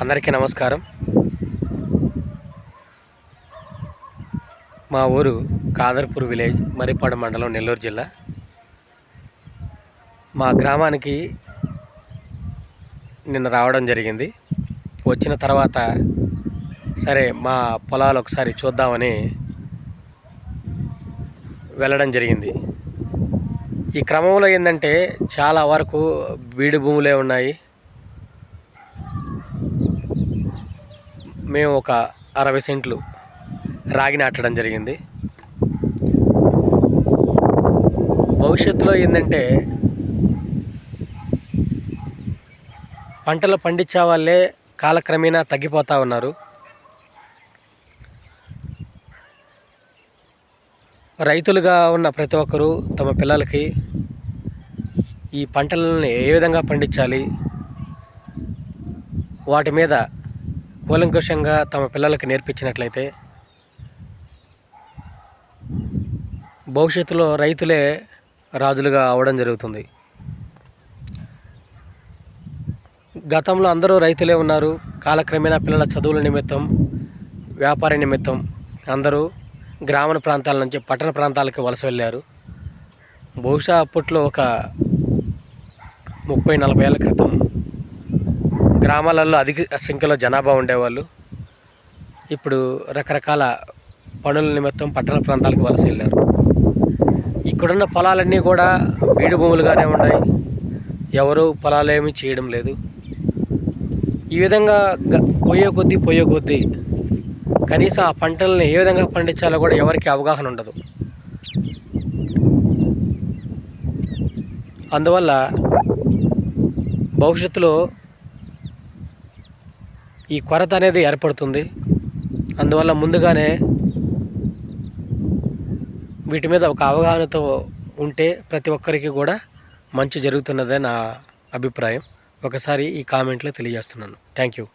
అందరికీ నమస్కారం. మా ఊరు కాదర్పూర్ విలేజ్, మర్రిపాడు మండలం, నెల్లూరు జిల్లా. మా గ్రామానికి నిన్న రావడం జరిగింది. వచ్చిన తర్వాత సరే మా పొలాలు ఒకసారి చూద్దామని వెళ్ళడం జరిగింది. ఈ క్రమంలో ఏంటంటే చాలా వరకు బీడు భూములే ఉన్నాయి. మేము ఒక 60 సెంట్లు రాగి నాటడం జరిగింది. భవిష్యత్తులో ఏంటంటే పంటలు పండించే వాళ్ళే కాలక్రమేణా తగ్గిపోతూ ఉన్నారు. రైతులుగా ఉన్న ప్రతి ఒక్కరూ తమ పిల్లలకి ఈ పంటలని ఏ విధంగా పండించాలి, వాటి మీద కూలంకషంగా తమ పిల్లలకి నేర్పించినట్లయితే భవిష్యత్తులో రైతులే రాజులుగా అవడం జరుగుతుంది. గతంలో అందరూ రైతులే ఉన్నారు. కాలక్రమేణా పిల్లల చదువుల నిమిత్తం, వ్యాపార నిమిత్తం అందరూ గ్రామీణ ప్రాంతాల నుంచి పట్టణ ప్రాంతాలకు వలస వెళ్ళారు. బహుశా అప్పట్లో ఒక 30-40 ఏళ్ళ క్రితం గ్రామాలలో అధిక సంఖ్యలో జనాభా ఉండేవాళ్ళు. ఇప్పుడు రకరకాల పనుల నిమిత్తం పట్టణ ప్రాంతాలకు వలస వెళ్ళారు. ఇక్కడున్న పొలాలన్నీ కూడా బీడు భూములుగానే ఉన్నాయి. ఎవరు పొలాలు ఏమీ చేయడం లేదు. ఈ విధంగా పోయే కొద్దీ కనీసం ఆ పంటల్ని ఏ విధంగా పండించాలో కూడా ఎవరికి అవగాహన ఉండదు. అందువల్ల భవిష్యత్తులో ఈ కొరత అనేది ఏర్పడుతుంది. అందువల్ల ముందుగానే వీటి మీద ఒక అవగాహనతో ఉంటే ప్రతి ఒక్కరికి కూడా మంచి జరుగుతున్నదే నా అభిప్రాయం. ఒకసారి ఈ కామెంట్లో తెలియజేస్తున్నాను. Thank you.